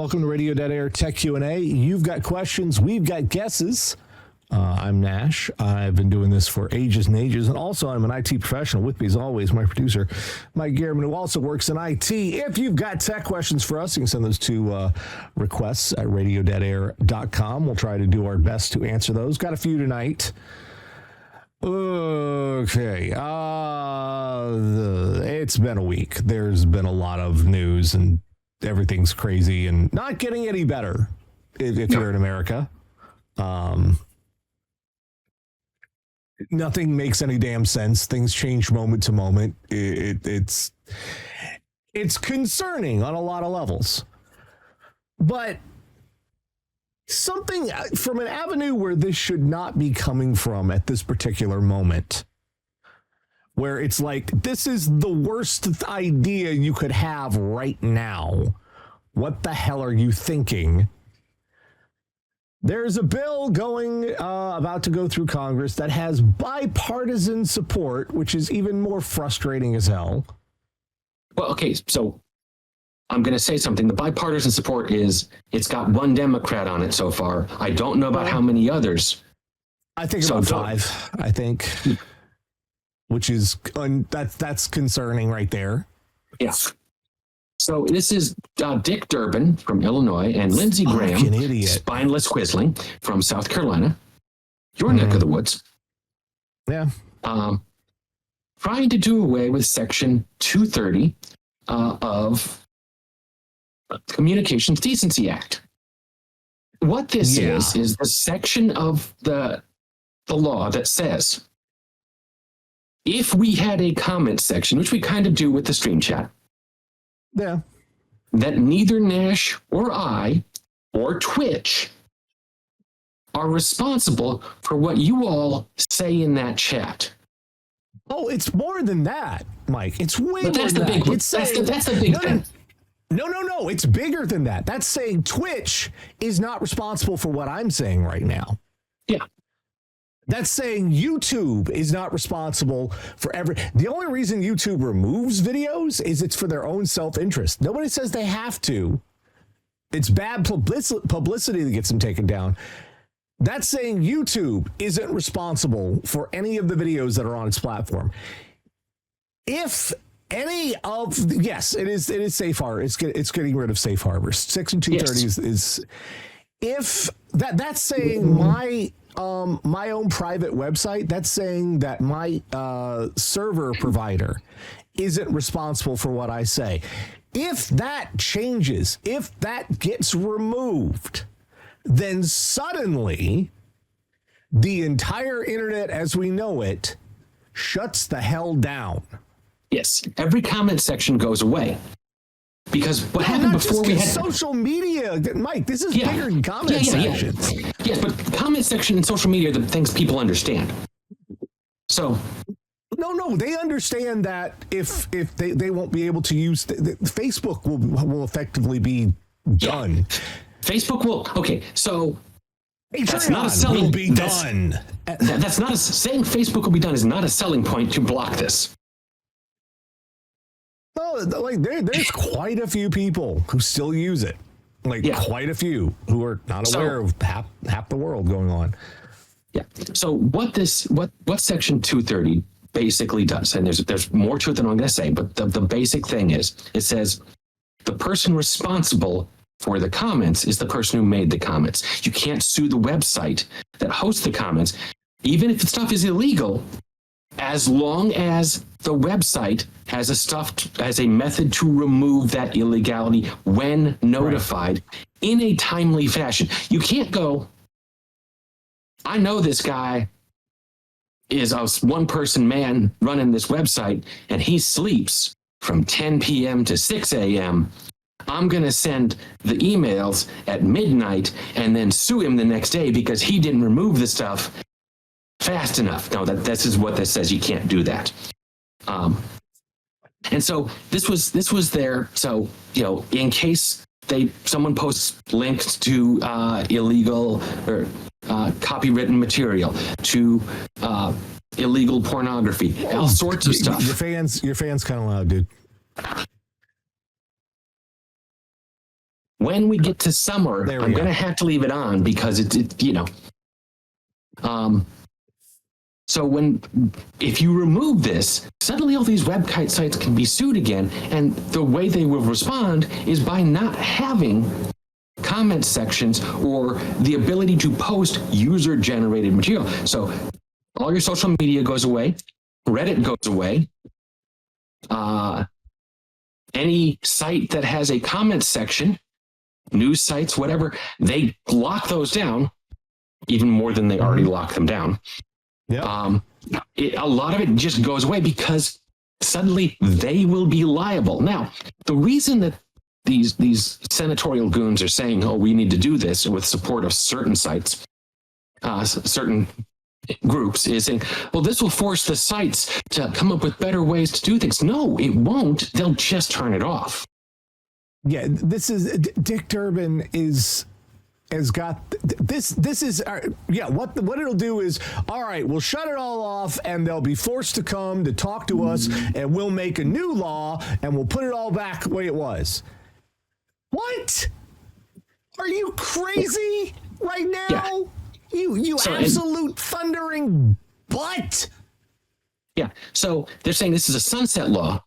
Welcome to Radio Dead Air Tech Q&A. You've got questions, we've got guesses. I'm Nash. I've been doing this for ages and ages, and also I'm an IT professional. With me, as always, my producer, Mike Gehrman, who also works in IT. If you've got tech questions for us, you can send those to requests at radiodeadair.com. We'll try to do our best to answer those. Got a few tonight. Okay. It's been a week. There's been a lot of news, and everything's crazy and not getting any better if you're in America. Nothing makes any damn sense. Things change moment to moment. It's concerning on a lot of levels. But something from an avenue where this should not be coming from at this particular moment, where it's like, this is the worst idea you could have right now. What the hell are you thinking? There's a bill about to go through Congress that has bipartisan support, which is even more frustrating as hell. Well, okay, so I'm going to say something. The bipartisan support it's got one Democrat on it so far. I don't know about how many others. I think about 5, I think, which is, that's concerning right there. Yeah. So this is Dick Durbin from Illinois and Lindsey Graham, spineless quisling from South Carolina, your neck of the woods. Yeah. Trying to do away with Section 230 of the Communications Decency Act. What this is the section of the law that says, if we had a comment section, which we kind of do with the stream chat, that neither Nash or I or Twitch are responsible for what you all say in that chat. Oh, it's more than that, Mike. It's way more than that. Big one. That's the big thing. No. It's bigger than that. That's saying Twitch is not responsible for what I'm saying right now. Yeah. That's saying YouTube is not responsible for the only reason YouTube removes videos is it's for their own self-interest. Nobody says they have to. It's bad publicity that gets them taken down. That's saying YouTube isn't responsible for any of the videos that are on its platform. If any of it is safe harbor. It's getting rid of safe harbors. Section 230 is if that's saying my own private website, that's saying that my server provider isn't responsible for what I say. If that changes, if that gets removed, then suddenly the entire internet as we know it shuts the hell down. Yes, every comment section goes away. Because what happened before we had social media, Mike, this is bigger than comment sections. Yes, but comment section and social media are the things people understand. So no, they understand that if they won't be able to use Facebook will effectively be done. Yeah. Facebook will so that's not a selling will be done. That's not saying Facebook will be done is not a selling point to block this. No, like there's quite a few people who still use it. Quite a few who are not aware of half the world going on. Yeah. So what Section 230 basically does, and there's more to it than I'm going to say, but the basic thing is, it says the person responsible for the comments is the person who made the comments. You can't sue the website that hosts the comments, even if the stuff is illegal, as long as the website has a method to remove that illegality when notified in a timely fashion. You can't go, I know this guy is a one-person man running this website, and he sleeps from 10 p.m. to 6 a.m. I'm going to send the emails at midnight and then sue him the next day because he didn't remove the stuff fast enough. No, this is what this says. You can't do that. And so this was there. So, in case someone posts links to illegal or copywritten material, to illegal pornography, all sorts of stuff. Your fans kind of loud, dude. when we get to summer, I'm going to have to leave it on because so if you remove this, suddenly all these website sites can be sued again. And the way they will respond is by not having comment sections or the ability to post user-generated material. So all your social media goes away, Reddit goes away, any site that has a comment section, news sites, whatever, they lock those down even more than they already locked them down. Yeah. A lot of it just goes away because suddenly they will be liable. Now, the reason that these senatorial goons are saying, "Oh, we need to do this" with support of certain sites, certain groups, is saying, "Well, this will force the sites to come up with better ways to do things." No, it won't. They'll just turn it off. Yeah, this is Dick Durbin has got this is what it'll do is, all right, we'll shut it all off and they'll be forced to come to talk to us and we'll make a new law and we'll put it all back the way it was. What? Are you crazy right now? Yeah. You absolute thundering butt. Yeah. So they're saying this is a sunset law.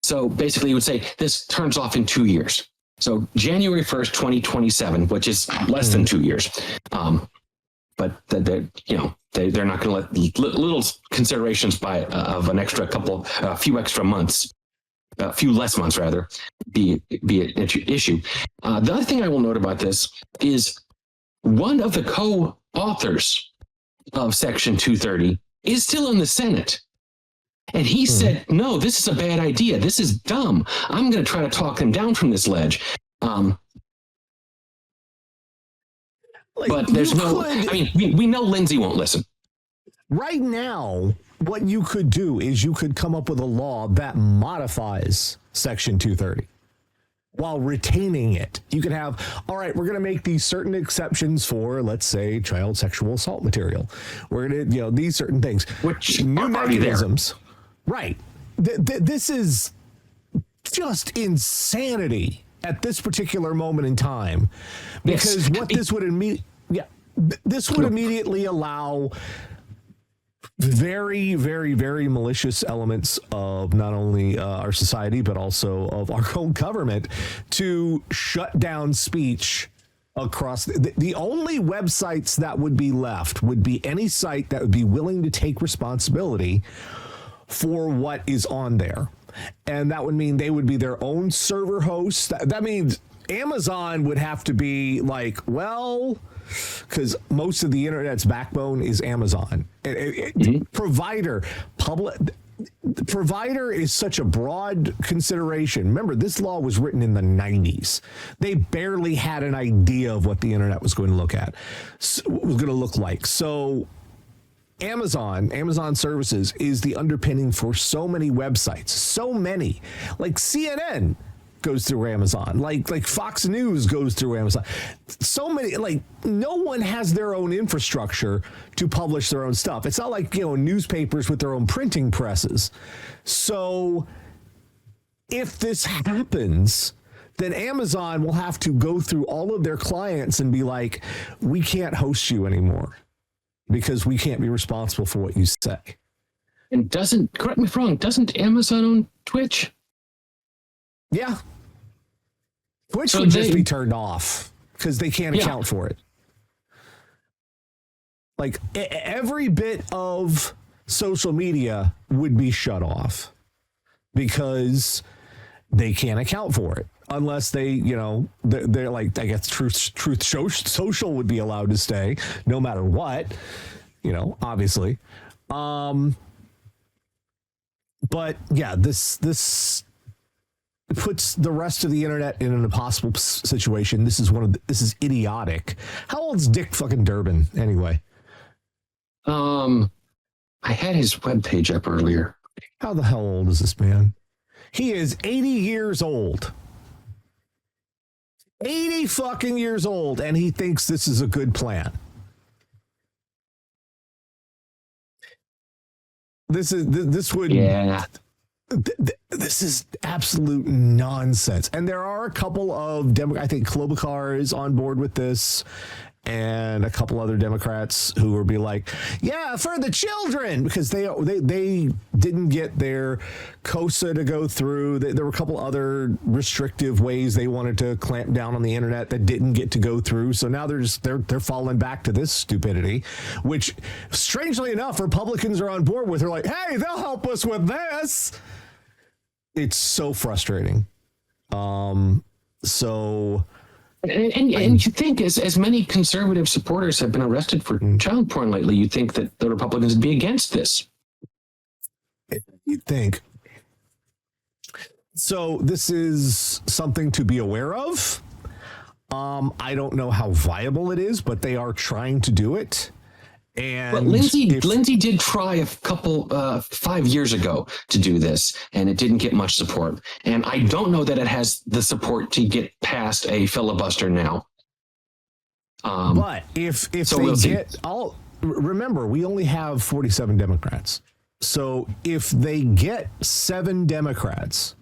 So basically, you would say this turns off in 2 years. So January 1st, 2027, which is less than 2 years. But they're not going to let little considerations of an extra a few extra months, a few less months rather, be an issue. The other thing I will note about this is one of the co-authors of Section 230 is still in the Senate. And he said, "No, this is a bad idea. This is dumb. I'm going to try to talk him down from this ledge." But there's we know Lindsay won't listen. Right now, what you could do is you could come up with a law that modifies Section 230 while retaining it. You could have, all right, we're going to make these certain exceptions for, let's say, child sexual assault material. We're going to, these certain things. Which new are mechanisms. There. Right. This is just insanity at this particular moment in time, because what this would immediately allow very, very, very malicious elements of not only our society, but also of our own government to shut down speech across. The only websites that would be left would be any site that would be willing to take responsibility for what is on there. And that would mean they would be their own server hosts. That means Amazon would have to be like, well, because most of the internet's backbone is Amazon. Provider is such a broad consideration. Remember, this law was written in the 90s. They barely had an idea of what the internet was going to look like. So Amazon services is the underpinning for so many websites, so many. Like CNN goes through Amazon, like Fox News goes through Amazon. So many, no one has their own infrastructure to publish their own stuff. It's not like, newspapers with their own printing presses. So if this happens, then Amazon will have to go through all of their clients and be like, we can't host you anymore, because we can't be responsible for what you say. And correct me if I'm wrong, doesn't Amazon own Twitch? Yeah. Twitch would just be turned off because they can't account for it. Like every bit of social media would be shut off because they can't account for it. Unless they're like, I guess Truth Social would be allowed to stay no matter what, obviously. But yeah, this puts the rest of the internet in an impossible situation. This is idiotic. How old's Dick fucking Durbin anyway? I had his webpage up earlier. How the hell old is this man? He is 80 years old. 80 fucking years old, and he thinks this is a good plan. This would This is absolute nonsense. And there are a couple of I think Klobuchar is on board with this, and a couple other Democrats who will be like, yeah, for the children, because they didn't get their COSA to go through. There were a couple other restrictive ways they wanted to clamp down on the internet that didn't get to go through. So now they're falling back to this stupidity, which strangely enough, Republicans are on board with. They're like, hey, they'll help us with this. It's so frustrating. And you think as many conservative supporters have been arrested for child porn lately, you'd think that the Republicans would be against this. You'd think. So this is something to be aware of. I don't know how viable it is, but they are trying to do it. And but Lindsay did try a couple 5 years ago to do this, and it didn't get much support. And I don't know that it has the support to get past a filibuster now. But if so they get all, remember, we only have 47 Democrats. So if they get 7 Democrats,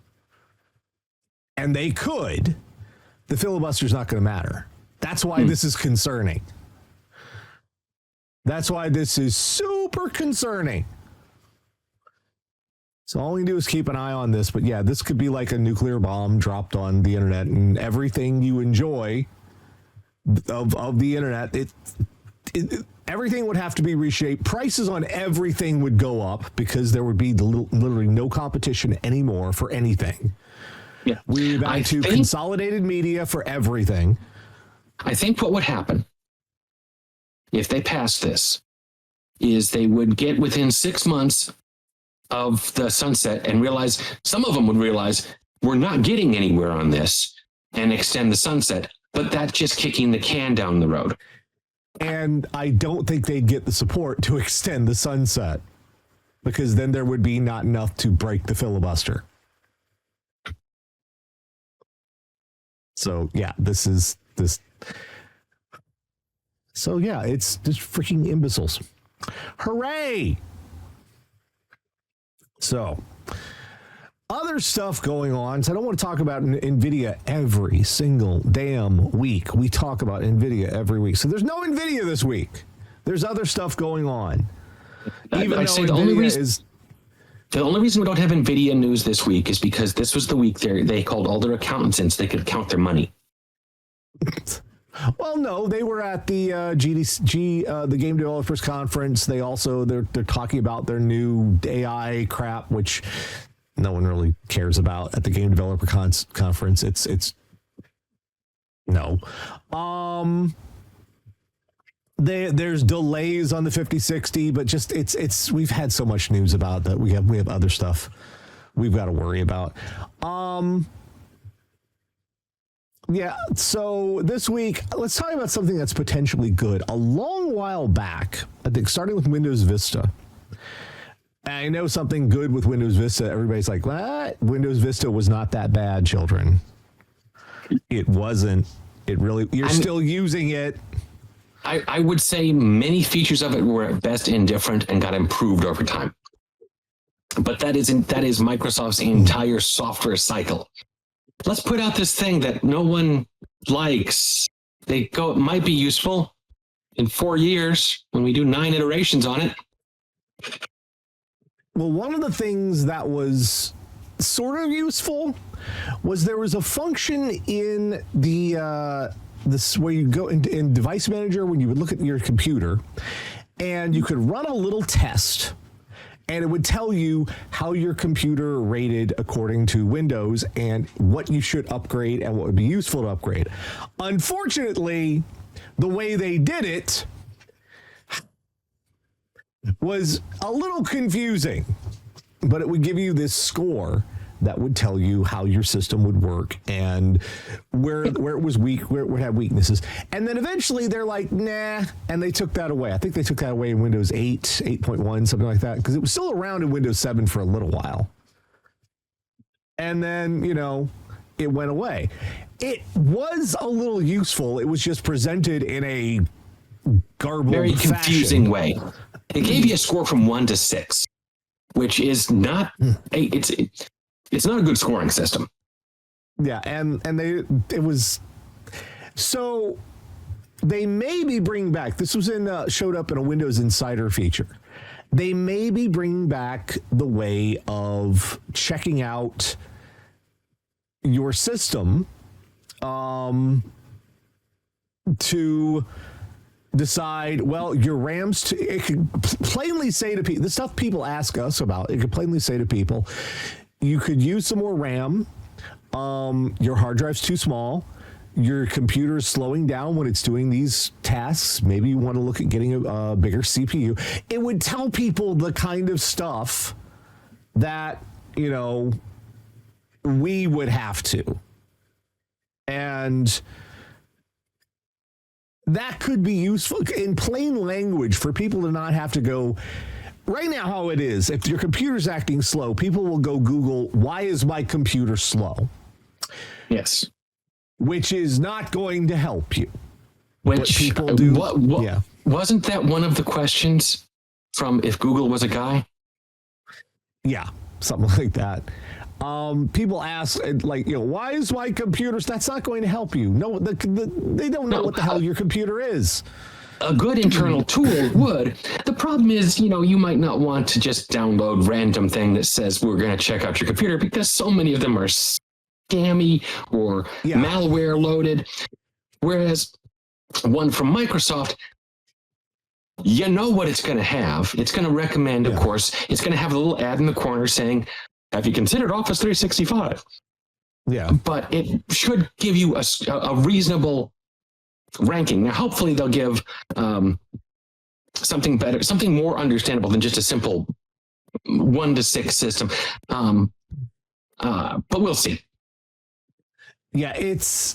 and they could, the filibuster's not going to matter. That's why this is concerning. That's why this is super concerning. So all we do is keep an eye on this. But yeah, this could be like a nuclear bomb dropped on the internet, and everything you enjoy of the internet, everything would have to be reshaped. Prices on everything would go up because there would be literally no competition anymore for anything. Yeah. We're back to consolidated media for everything. I think what would happen if they passed this is they would get within 6 months of the sunset and realize, some of them would realize, we're not getting anywhere on this, and extend the sunset, but that's just kicking the can down the road. And I don't think they'd get the support to extend the sunset, because then there would be not enough to break the filibuster. So yeah, So yeah, it's just freaking imbeciles. Hooray! So, other stuff going on. So I don't want to talk about NVIDIA every single damn week. We talk about NVIDIA every week. So there's no NVIDIA this week. There's other stuff going on. Even though the only reason we don't have NVIDIA news this week is because this was the week they called all their accountants in so they could count their money. Well, no, they were at the GDC, the Game Developers Conference. They're talking about their new AI crap, which no one really cares about at the Game Developer Conference. It's no. There's delays on the 5060, but just it's we've had so much news about that. We have other stuff we've got to worry about. Yeah, so this week, let's talk about something that's potentially good. A long while back, I think starting with Windows Vista, I know something good with Windows Vista. Everybody's like, what? Windows Vista was not that bad, children. It wasn't. It really, you're still using it. I would say many features of it were at best indifferent and got improved over time. But that is Microsoft's entire software cycle. Let's put out this thing that no one likes. It might be useful in 4 years when we do 9 iterations on it. Well, one of the things that was sort of useful was there was a function in this where you go in Device Manager when you would look at your computer, and you could run a little test. And it would tell you how your computer rated according to Windows and what you should upgrade and what would be useful to upgrade. Unfortunately, the way they did it was a little confusing, but it would give you this score that would tell you how your system would work and where it was weak, where it would have weaknesses. And then eventually they're like, nah, and they took that away. I think they took that away in Windows 8, 8.1, something like that, because it was still around in Windows 7 for a little while. And then, it went away. It was a little useful. It was just presented in a garbled, very confusing fashion. way. It gave you a score from 1 to 6. which is not it's not a good scoring system. Yeah, and it was so they may be bringing back. This was showed up in a Windows Insider feature. They may be bringing back the way of checking out your system to decide, well, your RAM's it could plainly say to people, the stuff people ask us about, it could plainly say to people, you could use some more RAM, your hard drive's too small, your computer's slowing down when it's doing these tasks, maybe you want to look at getting a bigger CPU. It would tell people the kind of stuff that, you know, we would have to. And that could be useful in plain language for people to not have to go. Right now, how it is, if your computer's acting slow, people will go Google, why is my computer slow? Yes. Which is not going to help you. Which people do. Yeah. Wasn't that one of the questions from If Google Was a Guy? Yeah, something like that. People ask, like, you know, why is my computer? That's not going to help you. No, they don't know what the hell your computer is. A good internal tool would. The problem is, you know, you might not want to just download random thing that says we're going to check out your computer, because so many of them are scammy or malware loaded. Whereas one from Microsoft, you know what it's going to have. It's going to recommend, of course, it's going to have a little ad in the corner saying, have you considered Office 365? Yeah. But it should give you a reasonable ranking. Now, hopefully they'll give something better, something more understandable than just a simple 1 to 6 system. But we'll see. Yeah, it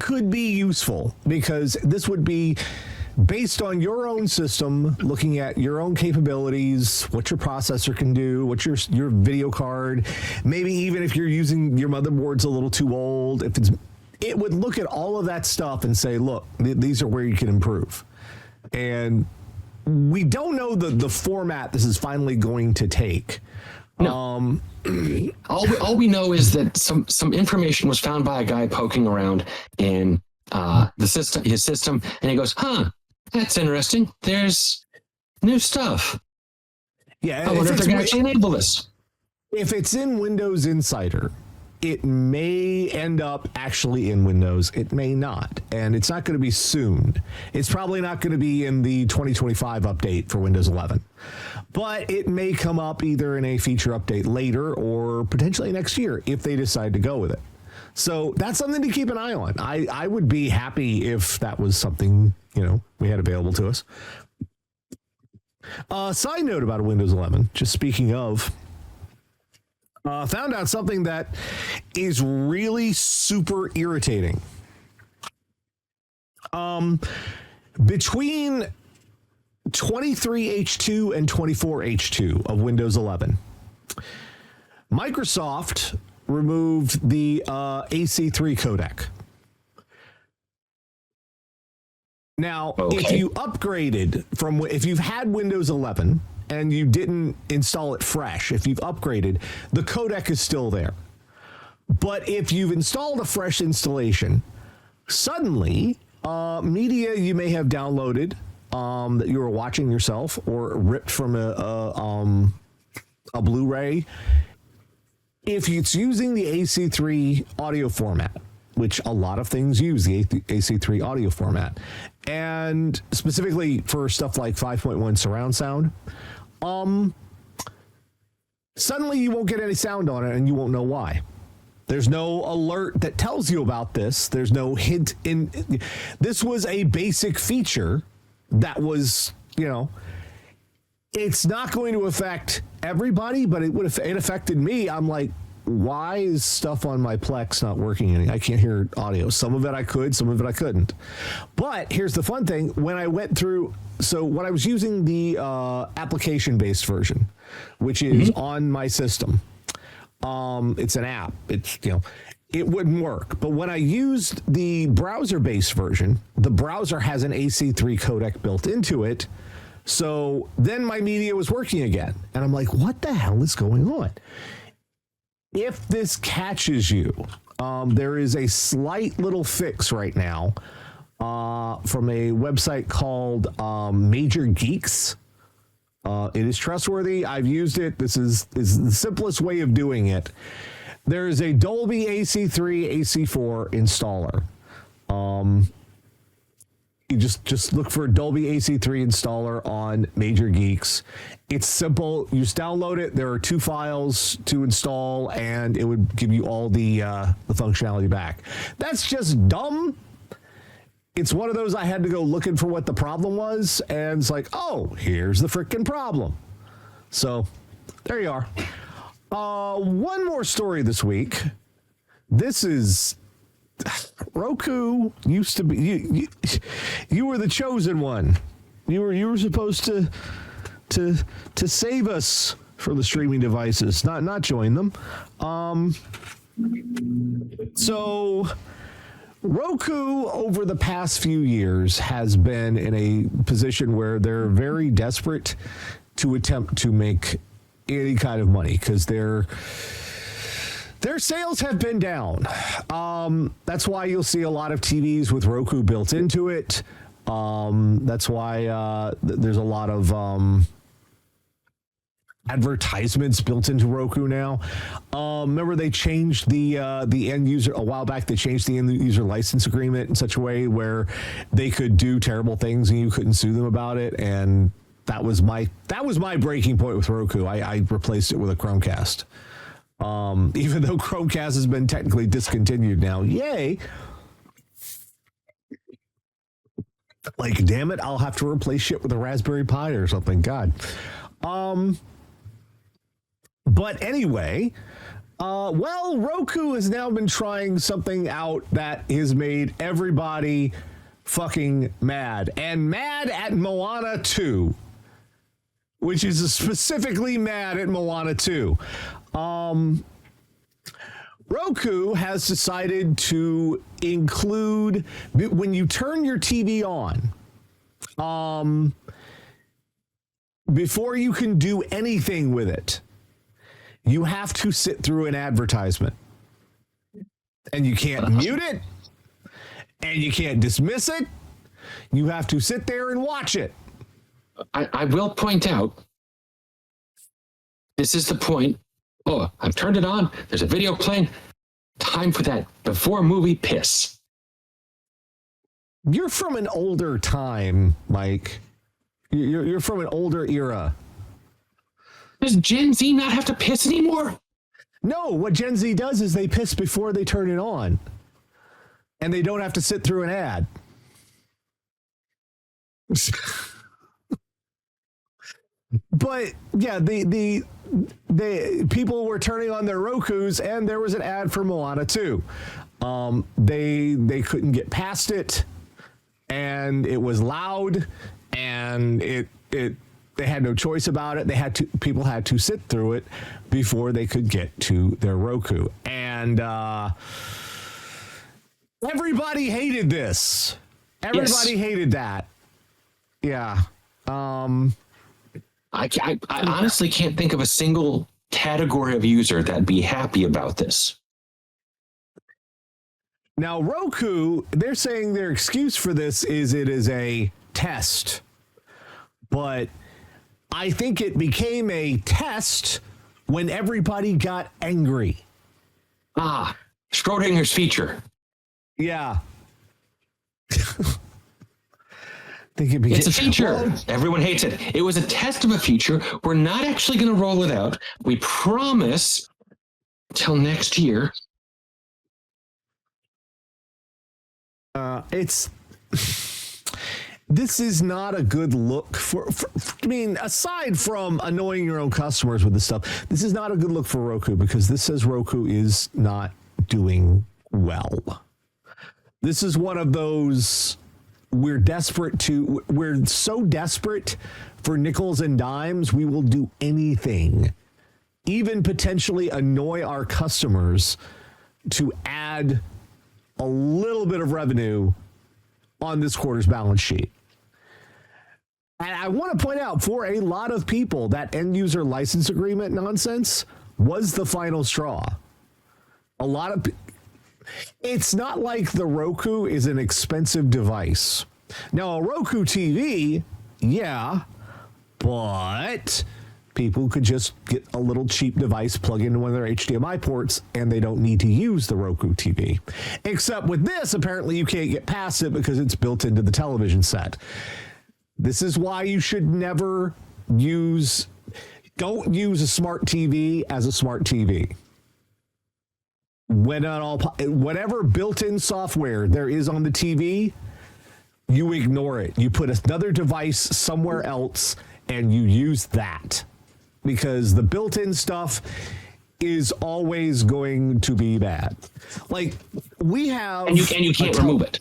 could be useful, because this would be based on your own system, looking at your own capabilities, what your processor can do, what your video card, maybe even if you're using your motherboard's a little too old, it would look at all of that stuff and say, look, these are where you can improve. And we don't know the format this is finally going to take. No. All we know is that some information was found by a guy poking around in his system, and he goes, that's interesting. There's new stuff. Yeah, I wonder if they're going to actually enable this. If it's in Windows Insider, it may end up actually in Windows. It may not. And it's not going to be soon. It's probably not going to be in the 2025 update for Windows 11. But it may come up either in a feature update later or potentially next year if they decide to go with it. So that's something to keep an eye on. I would be happy if that was something, you know, we had available to us. Side note about Windows 11, just speaking of, found out something that is really super irritating. Between 23H2 and 24H2 of Windows 11, Microsoft removed the AC3 codec. Now, if you upgraded if you've had Windows 11 and you didn't install it fresh, if you've upgraded, the codec is still there. But if you've installed a fresh installation, suddenly media you may have downloaded that you were watching yourself or ripped from a Blu-ray, if it's using the AC3 audio format, which a lot of things use the AC3 audio format, and specifically for stuff like 5.1 surround sound, suddenly you won't get any sound on it and you won't know why. There's no alert that tells you about this. There's no hint in. This was a basic feature that was, you know, it's not going to affect everybody, but it affected me. I'm like, why is stuff on my Plex not working? I can't hear audio. Some of it I could, some of it I couldn't. But here's the fun thing. When I went through, so when I was using the application-based version, which is on my system, it's an app. It's, you know, it wouldn't work. But when I used the browser-based version, the browser has an AC3 codec built into it. So then my media was working again. And I'm like, what the hell is going on? If this catches you, there is a slight little fix right now from a website called Major Geeks. It is trustworthy. I've used it. This is the simplest way of doing it. There is a Dolby AC3, AC4 installer. You just look for Dolby AC3 installer on Major Geeks. It's simple. You just download it. There are 2 files to install, and it would give you all the functionality back. That's just dumb. It's one of those I had to go looking for what the problem was, and it's like, oh, here's the freaking problem. So there you are. One more story this week. This is Roku used to be you were the chosen one. You were supposed to save us for the streaming devices, not join them. So Roku over the past few years has been in a position where they're very desperate to attempt to make any kind of money because their sales have been down. That's why you'll see a lot of TVs with Roku built into it. That's why there's a lot of advertisements built into Roku now. Remember they changed the end user a while back. They changed the end user license agreement in such a way where they could do terrible things and you couldn't sue them about it. And that was my breaking point with Roku. I replaced it with a Chromecast. Even though Chromecast has been technically discontinued now. Yay. Like, damn it, I'll have to replace shit with a Raspberry Pi or something. God. But anyway, Roku has now been trying something out that has made everybody fucking mad. And mad at Moana 2. Which is specifically mad at Moana 2. Roku has decided to include, when you turn your TV on, before you can do anything with it, you have to sit through an advertisement. And you can't mute it, and you can't dismiss it. You have to sit there and watch it. I will point out, this is the point. Oh, I've turned it on. There's a video playing. Time for that before movie piss. You're from an older time, Mike. You're from an older era. Does Gen Z not have to piss anymore? No, what Gen Z does is they piss before they turn it on. And they don't have to sit through an ad. But yeah, the people were turning on their Rokus and there was an ad for Moana 2. They couldn't get past it, and it was loud, and they had no choice about it. People had to sit through it before they could get to their Roku. And everybody hated this. Everybody hated that. Yeah. I honestly can't think of a single category of user that'd be happy about this. Now, Roku, they're saying their excuse for this is it is a test. But I think it became a test when everybody got angry. Schrodinger's feature. Yeah. It's a feature. Everyone hates it. It was a test of a feature. We're not actually going to roll it out. We promise till next year. This is not a good look for I mean, aside from annoying your own customers with this stuff, this is not a good look for Roku because this says Roku is not doing well. This is one of those we're so desperate for nickels and dimes, we will do anything, even potentially annoy our customers to add a little bit of revenue on this quarter's balance sheet. And I want to point out, for a lot of people, that end user license agreement nonsense was the final straw. A lot of it's not like the Roku is an expensive device. Now, a Roku TV, yeah, but people could just get a little cheap device, plug into one of their HDMI ports, and they don't need to use the Roku TV. Except with this, apparently you can't get past it because it's built into the television set. This is why you should never don't use a smart TV as a smart TV. Whatever built-in software there is on the TV, you ignore it. You put another device somewhere else and you use that, because the built-in stuff is always going to be bad. Like, we have, and you can't remove it.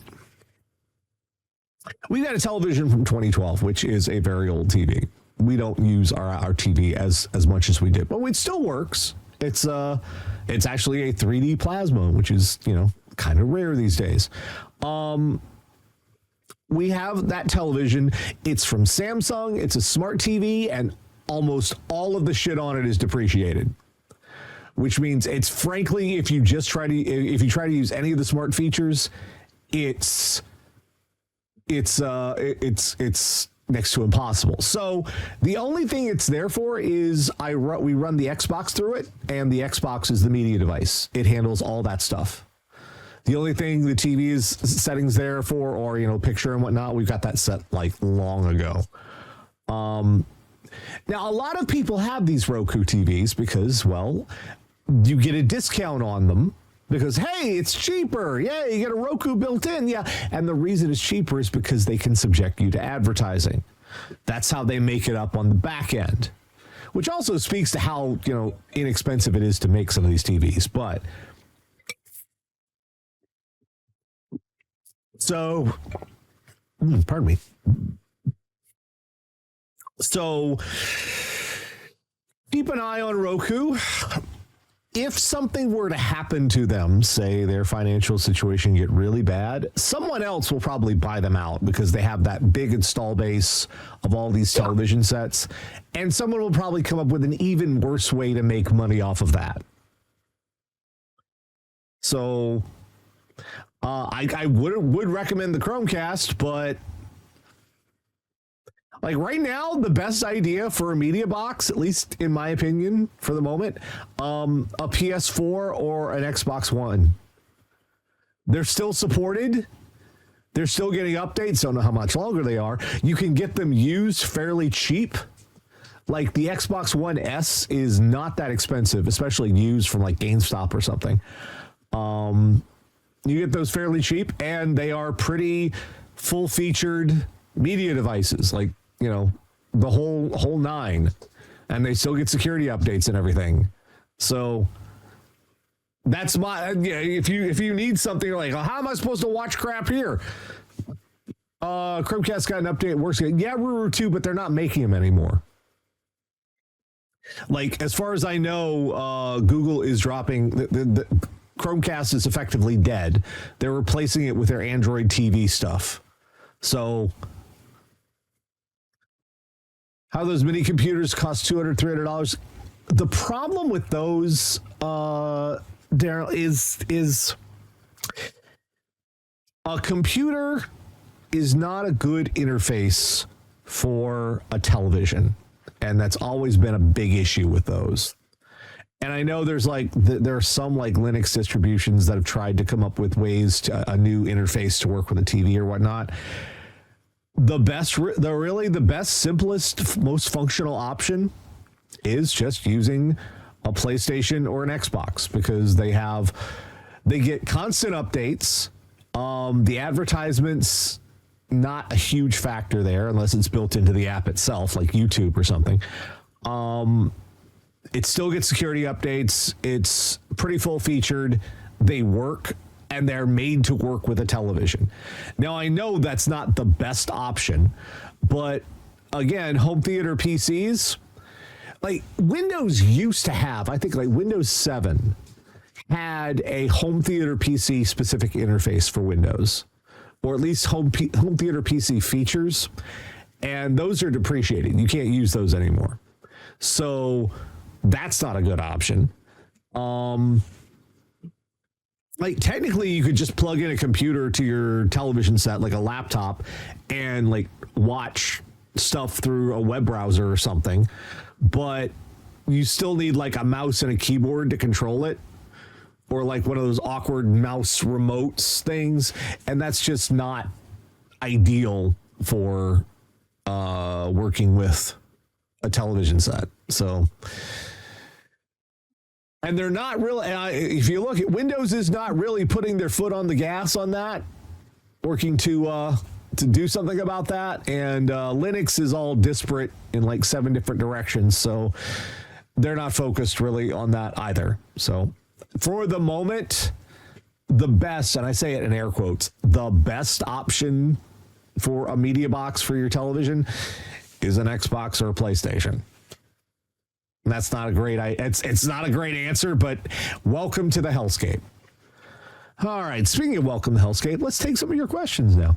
We've got a television from 2012, which is a very old TV. We don't use our TV as much as we did, but it still works. It's actually a 3D plasma, which is, kind of rare these days. We have that television. It's from Samsung. It's a smart TV, and almost all of the shit on it is depreciated, which means it's, frankly, if you try to use any of the smart features, it's next to impossible. So the only thing it's there for is we run the Xbox through it, and the Xbox is the media device. It handles all that stuff. The only thing the TV is settings there for, or picture and whatnot, we've got that set like long ago. Now, a lot of people have these Roku TVs because, well, you get a discount on them. Because, hey, it's cheaper. Yeah, you get a Roku built in. Yeah. And the reason it's cheaper is because they can subject you to advertising. That's how they make it up on the back end, which also speaks to how, inexpensive it is to make some of these TVs. But so, pardon me. So keep an eye on Roku. If something were to happen to them, say their financial situation get really bad, someone else will probably buy them out because they have that big install base of all these television sets, and someone will probably come up with an even worse way to make money off of that. So I would recommend the Chromecast, but like right now, the best idea for a media box, at least in my opinion, for the moment, a PS4 or an Xbox One. They're still supported. They're still getting updates. Don't know how much longer they are. You can get them used fairly cheap. Like the Xbox One S is not that expensive, especially used from like GameStop or something. You get those fairly cheap, and they are pretty full-featured media devices. Like, the whole nine, and they still get security updates and everything. So that's if you need something like, how am I supposed to watch crap here? Chromecast got an update. It works good. Yeah, Ruru too, but they're not making them anymore. Like, as far as I know, Google is dropping the Chromecast is effectively dead. They're replacing it with their Android TV stuff. So how those mini computers cost $200, $300. The problem with those, Daryl, is a computer is not a good interface for a television, and that's always been a big issue with those. And I know there's there are some like Linux distributions that have tried to come up with ways a new interface to work with a TV or whatnot. The best, simplest, most functional option is just using a PlayStation or an Xbox, because they get constant updates. The advertisements, not a huge factor there unless it's built into the app itself, like YouTube or something. It still gets security updates. It's pretty full featured. They work, and they're made to work with a television. Now, I know that's not the best option, but again, home theater PCs, like Windows used to have, I think like Windows 7 had a home theater PC specific interface for Windows, or at least home theater PC features. and those are depreciated. You can't use those anymore. So that's not a good option. Like technically you could just plug in a computer to your television set, like a laptop, and like watch stuff through a web browser or something, but you still need like a mouse and a keyboard to control it, or like one of those awkward mouse remotes things, and that's just not ideal for working with a television set. So, and they're not really, if you look at Windows, is not really putting their foot on the gas on that, working to do something about that. And Linux is all disparate in like 7 different directions. So they're not focused really on that either. So for the moment, the best, and I say it in air quotes, the best option for a media box for your television is an Xbox or a PlayStation. And that's not a great, it's not a great answer, but welcome to the hellscape. All right, speaking of welcome to hellscape, let's take some of your questions now.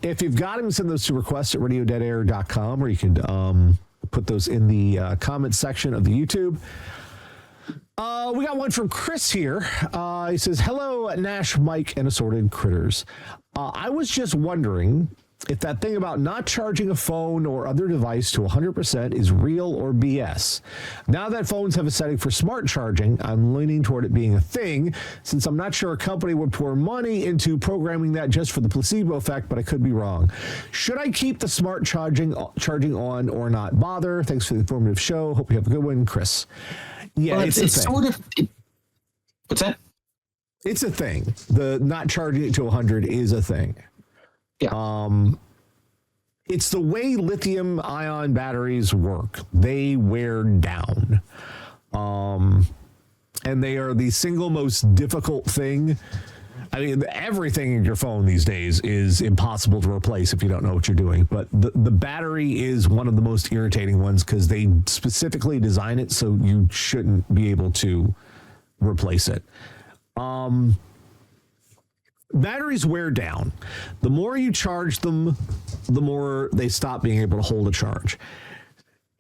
If you've got them, send those to requests at radiodeadair.com, or you can put those in the comment section of the YouTube. We got one from Chris here. He says, hello, Nash, Mike, and assorted critters. I was just wondering if that thing about not charging a phone or other device to 100% is real or BS. Now that phones have a setting for smart charging, I'm leaning toward it being a thing, since I'm not sure a company would pour money into programming that just for the placebo effect, but I could be wrong. Should I keep the smart charging on or not bother? Thanks for the informative show. Hope you have a good one, Chris. Yeah, well, it's a thing. Sort of. What's that? It's a thing. The not charging it to 100 is a thing. Yeah. It's the way lithium ion batteries work. They wear down. And they are the single most difficult thing. I mean, everything in your phone these days is impossible to replace if you don't know what you're doing. But the battery is one of the most irritating ones because they specifically design it so you shouldn't be able to replace it. Batteries wear down. The more you charge them, the more they stop being able to hold a charge.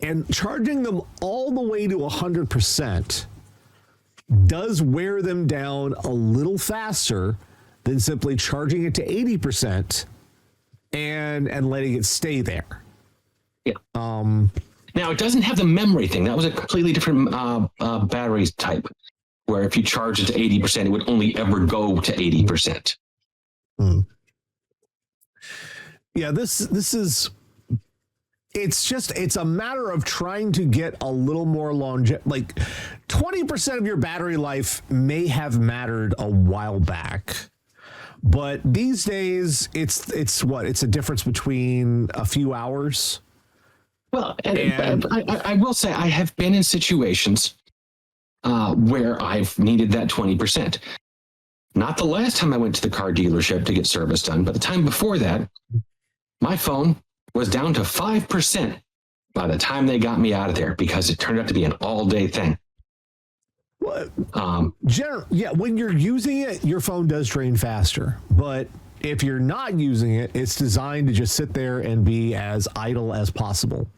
And charging them all the way to 100% does wear them down a little faster than simply charging it to 80% and letting it stay there. Yeah. Now, it doesn't have the memory thing. That was a completely different battery type, where if you charge it to 80%, it would only ever go to 80%. Yeah, this is, it's a matter of trying to get a little more longevity. Like 20% of your battery life may have mattered a while back, but these days it's what? It's a difference between a few hours. Well, and I will say I have been in situations where I've needed that 20%. Not the last time I went to the car dealership to get service done, but the time before that, my phone was down to 5% by the time they got me out of there because it turned out to be an all-day thing. Well, when you're using it, your phone does drain faster. But if you're not using it, it's designed to just sit there and be as idle as possible.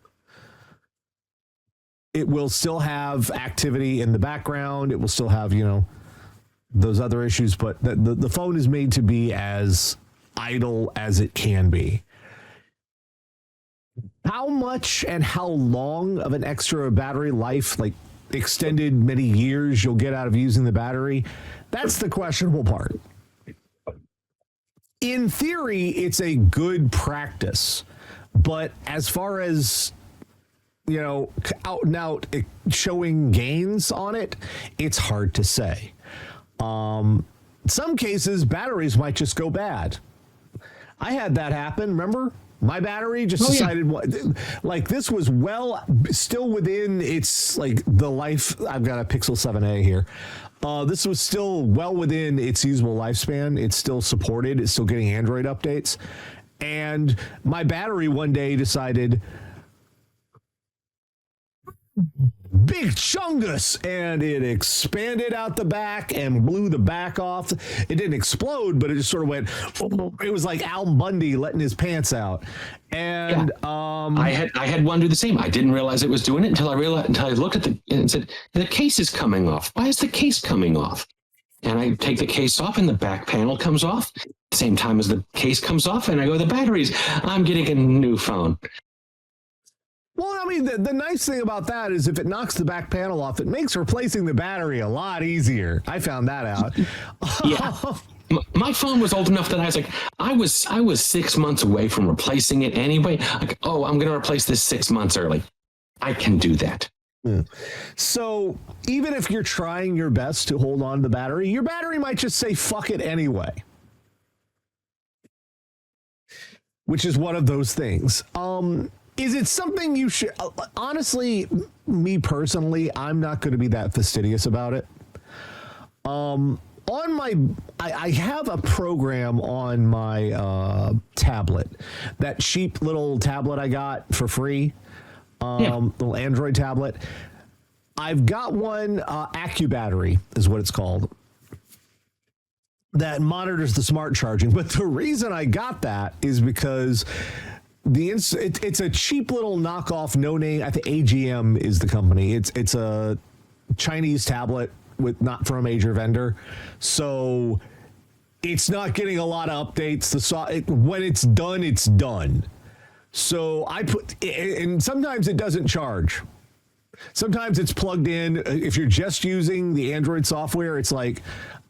It will still have activity in the background. It will still have, those other issues, but the phone is made to be as idle as it can be. How much and how long of an extra battery life, like extended many years, you'll get out of using the battery, that's the questionable part. In theory, it's a good practice, but as far as out and out showing gains on it, it's hard to say. Some cases, batteries might just go bad. I had that happen. Remember, my battery just decided like this was still within its like the life. I've got a Pixel 7a here. This was still well within its usable lifespan. It's still supported. It's still getting Android updates. And my battery one day decided big chungus, and it expanded out the back and blew the back off. It didn't explode, but it just sort of went. It was like Al Bundy letting his pants out. And I had one do the same. I didn't realize it was doing it until I looked at and said, the case is coming off. Why is the case coming off? And I take the case off and the back panel comes off. Same time as the case comes off, and I go, the batteries. I'm getting a new phone. Well, I mean, the nice thing about that is if it knocks the back panel off, it makes replacing the battery a lot easier. I found that out. Yeah. My phone was old enough that I was like, I was 6 months away from replacing it anyway. Like, oh, I'm going to replace this 6 months early. I can do that. So even if you're trying your best to hold on to the battery, your battery might just say, fuck it anyway. Which is one of those things. Is it something you should, honestly, me personally, I'm not going to be that fastidious about it. I have a program on my tablet, that cheap little tablet I got for free, little Android tablet. I've got one, AccuBattery is what it's called, that monitors the smart charging. But the reason I got that is because it's a cheap little knockoff, no name. I think AGM is the company. It's a Chinese tablet with not from a major vendor, so it's not getting a lot of updates. When it's done, it's done. So I put, and sometimes it doesn't charge. Sometimes it's plugged in. If you're just using the Android software, it's like,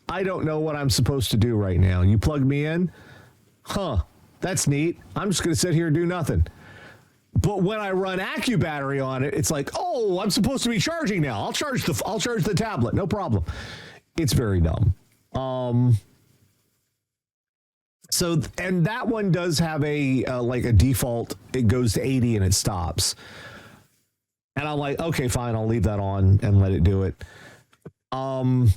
I don't know what I'm supposed to do right now. You plug me in, that's neat. I'm just going to sit here and do nothing. But when I run AccuBattery on it, it's like, oh, I'm supposed to be charging now. I'll charge the tablet, no problem. It's very dumb. So, and that one does have a like a default. It goes to 80 and it stops. And I'm like, okay, fine, I'll leave that on and let it do it. But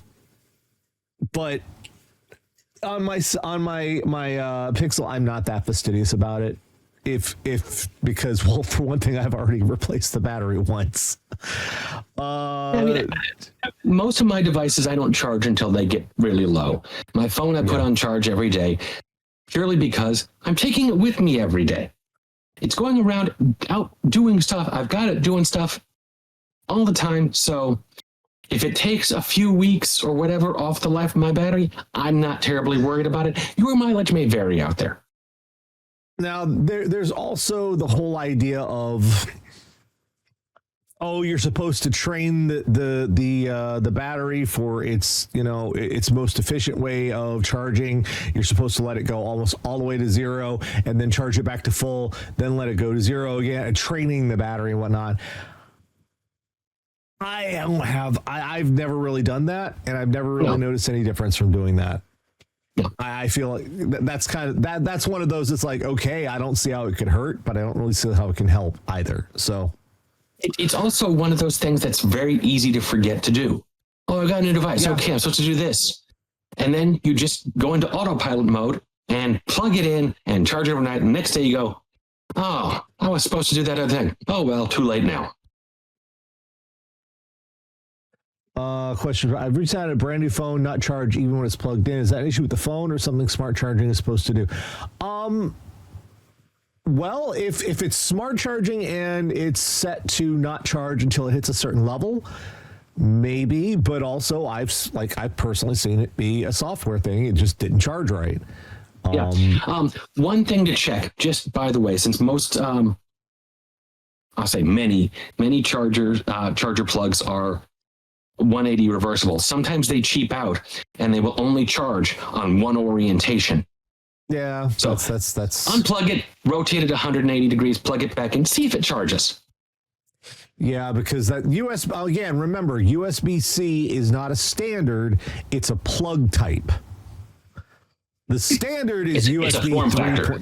on my Pixel, I'm not that fastidious about it. Because, well, for one thing, I've already replaced the battery once. I mean, most of my devices I don't charge until they get really low. My phone I put on charge every day, purely because I'm taking it with me every day. It's going around out doing stuff. I've got it doing stuff all the time. So if it takes a few weeks or whatever off the life of my battery, I'm not terribly worried about it. Your mileage may vary out there. Now, there's also the whole idea of, oh, you're supposed to train the battery for its most efficient way of charging. You're supposed to let it go almost all the way to zero and then charge it back to full, then let it go to zero again, training the battery and whatnot. I've never really done that, and I've never really noticed any difference from doing that. I feel like that's that's one of those. It's like, okay, I don't see how it could hurt, but I don't really see how it can help either. So it's also one of those things that's very easy to forget to do. Oh, I got a new device. Yeah. Okay, I'm supposed to do this. And then you just go into autopilot mode and plug it in and charge it overnight. And the next day you go, oh, I was supposed to do that other thing. Oh, well, too late now. Question. I've recently had a brand new phone not charge even when it's plugged in. Is that an issue with the phone or something smart charging is supposed to do? Well, if it's smart charging and it's set to not charge until it hits a certain level, maybe. But also, I've personally seen it be a software thing. It just didn't charge right. One thing to check, just by the way, since most, I'll say many charger plugs are 180 reversible. Sometimes they cheap out and they will only charge on one orientation. Yeah. So that's unplug it, rotate it 180 degrees, plug it back in, see if it charges. Yeah, because that USB, again, remember, USB-C is not a standard, it's a plug type. The standard is USB. It's a form factor.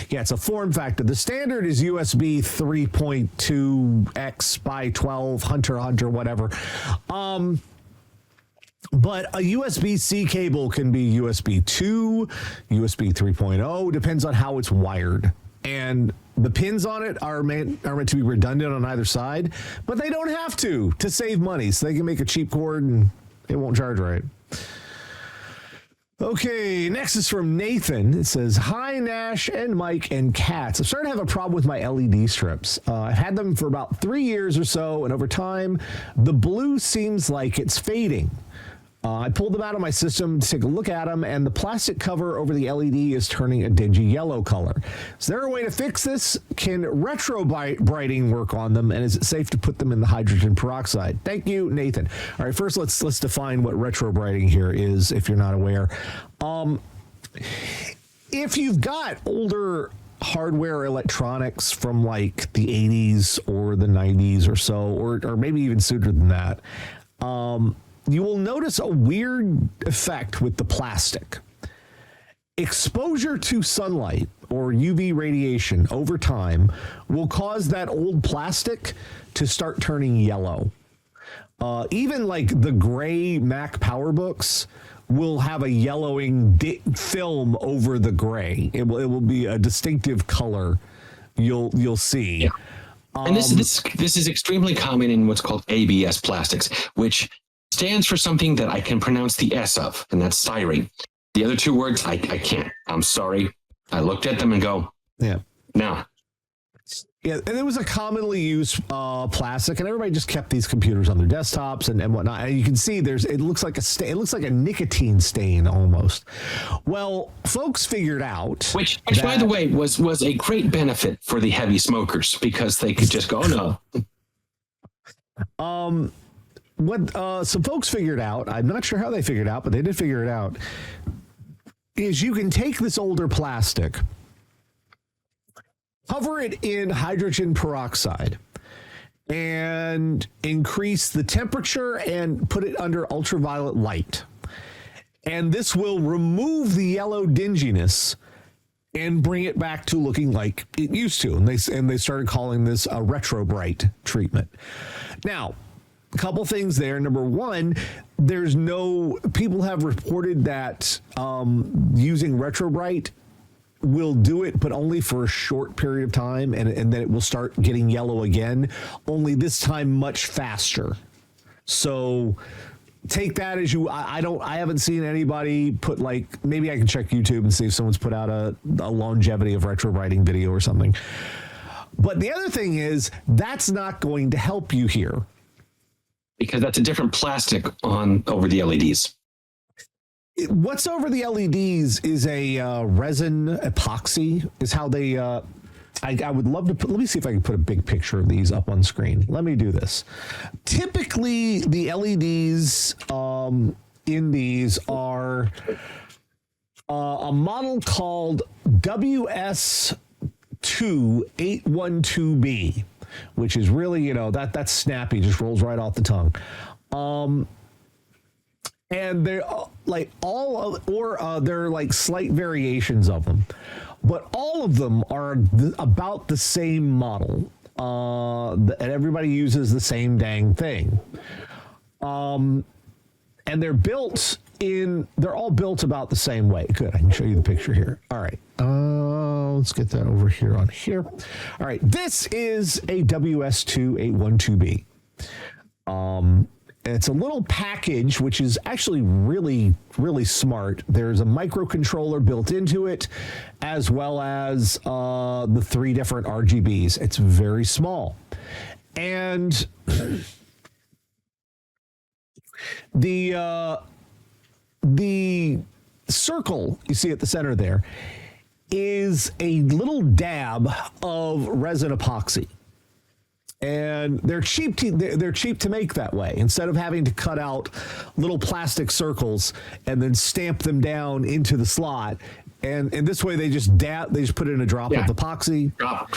Yeah, it's a form factor. The standard is USB 3.2X by 12, Hunter, whatever. But a USB-C cable can be USB 2, USB 3.0, depends on how it's wired. and the pins on it are meant to be redundant on either side, but they don't have to save money. So they can make a cheap cord and it won't charge right. Okay, next is from Nathan. It says, "Hi, Nash and Mike and Cats. I'm starting to have a problem with my LED strips. I've had them for about 3 years or so, and over time, the blue seems like it's fading. I pulled them out of my system to take a look at them, and the plastic cover over the LED is turning a dingy yellow color. Is there a way to fix this? Can retro-brighting work on them, and is it safe to put them in the hydrogen peroxide? Thank you, Nathan." All right, first let's define what retro-brighting here is, if you're not aware. If you've got older hardware electronics from like the 80s or the 90s or so, or maybe even sooner than that, you will notice a weird effect with the plastic. Exposure to sunlight or UV radiation over time will cause that old plastic to start turning yellow. Even like the gray Mac PowerBooks will have a yellowing film over the gray. It will be a distinctive color you'll see. Yeah. And this is extremely common in what's called ABS plastics, which stands for something that I can pronounce the S of, and that's styrene. The other two words, I can't. I'm sorry. I looked at them and go, yeah, no. Yeah, and it was a commonly used plastic, and everybody just kept these computers on their desktops and whatnot. And you can see it looks like a nicotine stain almost. Well, folks figured out, which by the way was a great benefit for the heavy smokers, because they could just go, no. What some folks figured out, I'm not sure how they figured out, but they did figure it out, is you can take this older plastic, cover it in hydrogen peroxide, and increase the temperature and put it under ultraviolet light. And this will remove the yellow dinginess and bring it back to looking like it used to. And they started calling this a retro-bright treatment. Now, a couple things there. Number one, people have reported that using retro-bright will do it, but only for a short period of time, and then it will start getting yellow again, only this time much faster. So take that as I haven't seen anybody put, like, maybe I can check YouTube and see if someone's put out a longevity of retro-brighting video or something. But the other thing is, that's not going to help you here, because that's a different plastic over the LEDs. What's over the LEDs is a resin epoxy, is how they, I would love to let me see if I can put a big picture of these up on screen. Let me do this. Typically, the LEDs in these are a model called WS2812B, which is really, that's snappy, just rolls right off the tongue. And they're like they're like slight variations of them, but all of them are about the same model, and everybody uses the same dang thing. And they're all built about the same way. Good, I can show you the picture here. All right, let's get that over here on here. All right, this is a WS2812B. It's a little package, which is actually really, really smart. There's a microcontroller built into it, as well as the 3 different RGBs. It's very small. And the circle you see at the center there is a little dab of resin epoxy. And they're cheap to make that way, instead of having to cut out little plastic circles and then stamp them down into the slot. And this way they just put in a drop of epoxy. Drop.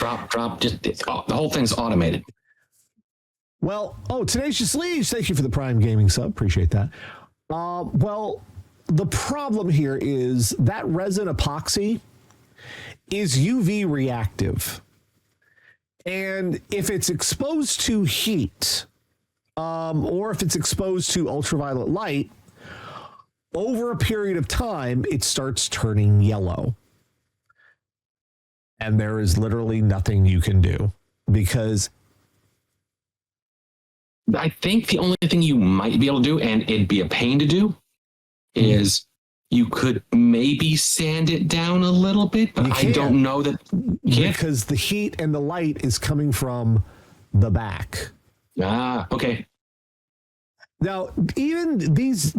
Just the whole thing's automated. Well, Tenacious Leaves, thank you for the Prime Gaming sub. Appreciate that. Well, the problem here is that resin epoxy is UV reactive. And if it's exposed to heat, or if it's exposed to ultraviolet light, over a period of time, it starts turning yellow. and there is literally nothing you can do because I think the only thing you might be able to do, and it'd be a pain to do, is you could maybe sand it down a little bit, but I don't know that because the heat and the light is coming from the back. Ah, okay. Now, even these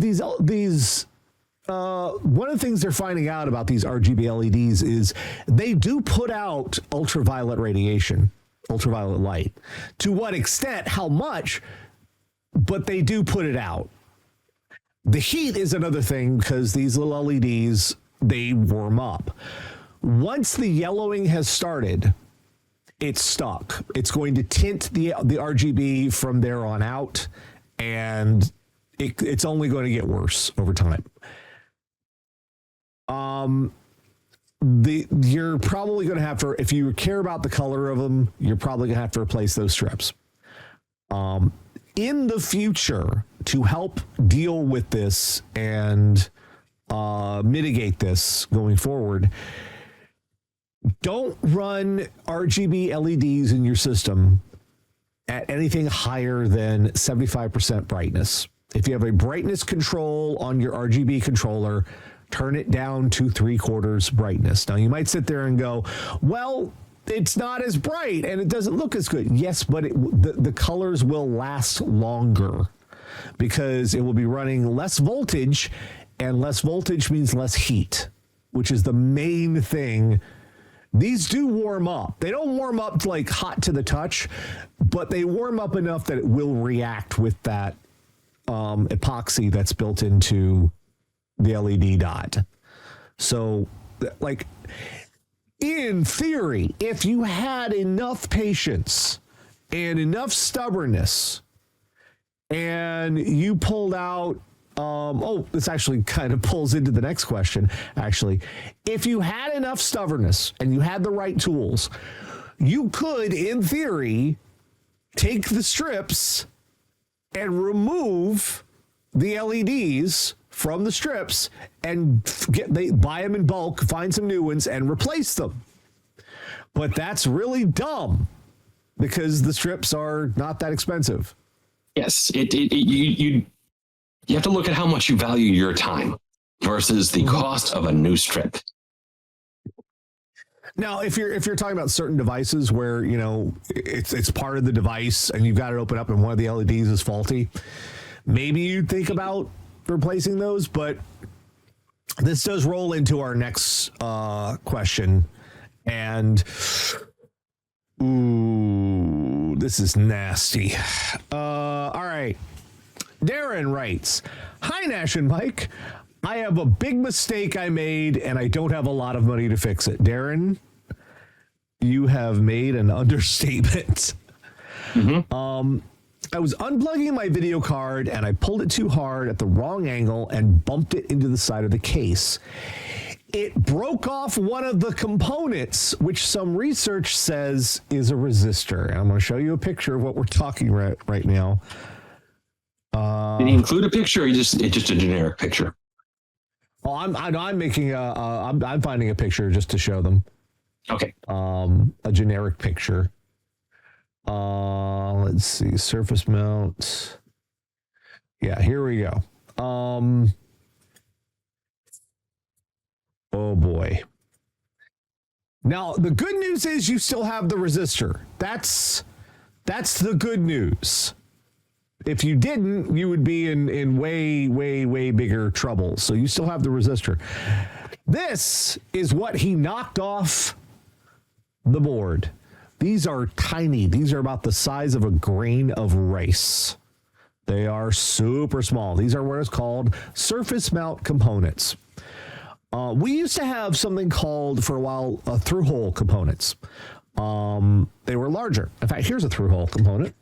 one of the things they're finding out about these RGB LEDs is they do put out ultraviolet radiation, ultraviolet light. To what extent, how much, but they do put it out. The heat is another thing because these little LEDs, they warm up. Once the yellowing has started, it's stuck. It's going to tint the RGB from there on out, and it's only going to get worse over time. You're probably going to have to, if you care about the color of them, you're probably going to have to replace those strips. In the future, to help deal with this and mitigate this going forward, don't run RGB LEDs in your system at anything higher than 75% brightness. If you have a brightness control on your RGB controller, turn it down to 3/4 brightness. Now, you might sit there and go, well, it's not as bright and it doesn't look as good. Yes, but the colors will last longer because it will be running less voltage, and less voltage means less heat, which is the main thing. These do warm up. They don't warm up like hot to the touch, but they warm up enough that it will react with that epoxy that's built into the LED dot. So, like, in theory, if you had enough patience and enough stubbornness and you pulled out, this actually kind of pulls into the next question, actually. If you had enough stubbornness and you had the right tools, you could, in theory, take the strips and remove the LEDs from the strips and buy them in bulk, find some new ones, and replace them. But that's really dumb because the strips are not that expensive. Yes, you have to look at how much you value your time versus the cost of a new strip. Now, if you're talking about certain devices where, you know, it's part of the device and you've got it open up and one of the LEDs is faulty, maybe you think about replacing those. But this does roll into our next question, and this is nasty. All right. Darren writes, "Hi, Nash and Mike. I have a big mistake I made, and I don't have a lot of money to fix it." Darren, you have made an understatement. Mm-hmm. I was unplugging my video card, and I pulled it too hard at the wrong angle and bumped it into the side of the case. It broke off one of the components, which some research says is a resistor. And I'm going to show you a picture of what we're talking right now. Did he include a picture, or it's just a generic picture? Oh, I'm making I'm finding a picture just to show them. Okay. A generic picture. Let's see, surface mount. Yeah, here we go. Oh boy. Now, the good news is you still have the resistor. That's the good news. If you didn't, you would be in way bigger trouble. So you still have the resistor. This is what he knocked off the board. These are tiny. These are about the size of a grain of rice. They are super small. These are what is called surface mount components. We used to have something called, for a while, through-hole components. They were larger. In fact, here's a through-hole component.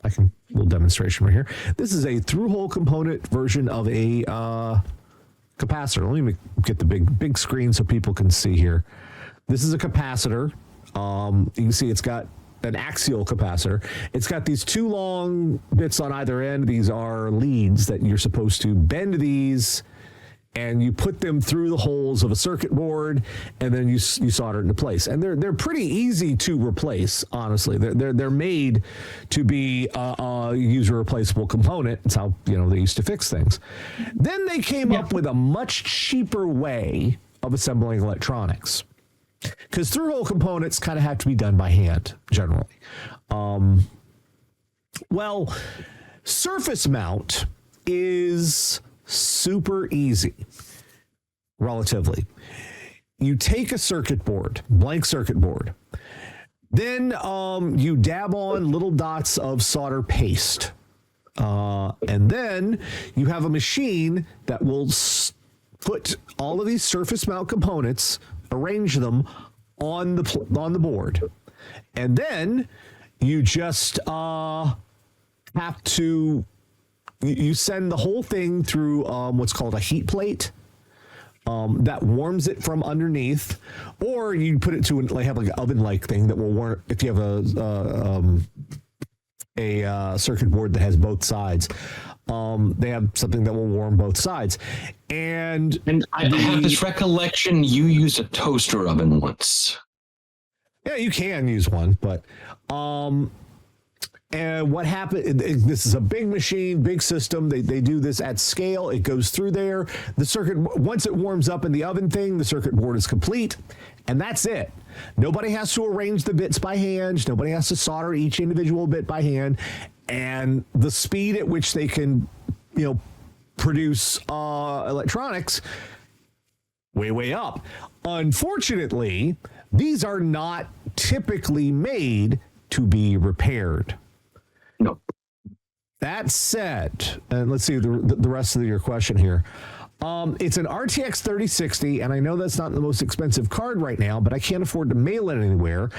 Little demonstration right here. This is a through-hole component version of a capacitor. Let me get the big screen so people can see here. This is a capacitor. You can see it's got an axial capacitor. It's got these two long bits on either end. These are leads that you're supposed to bend these and you put them through the holes of a circuit board, and then you solder it into place. And they're pretty easy to replace. Honestly, they're made to be a user replaceable component. It's how they used to fix things. Then they came up with a much cheaper way of assembling electronics, because through-hole components kind of have to be done by hand generally. Well, surface mount is super easy, relatively. You take a circuit board, blank circuit board, then you dab on little dots of solder paste, and then you have a machine that will put all of these surface mount components, arrange them on the board, and then you just have to send the whole thing through what's called a heat plate that warms it from underneath, or you put it to have like an oven-like thing that will warm if you have a circuit board that has both sides. They have something that will warm both sides. And I have this recollection you used a toaster oven once. Yeah, you can use one, but and what happened, this is a big machine, big system. They do this at scale. It goes through there. The circuit, once it warms up in the oven thing, the circuit board is complete, and that's it. Nobody has to arrange the bits by hand. Nobody has to solder each individual bit by hand. And the speed at which they can, produce electronics, way up. Unfortunately, these are not typically made to be repaired. No. That said, and let's see the rest of your question here. It's an RTX 3060, and I know that's not the most expensive card right now, but I can't afford to mail it anywhere,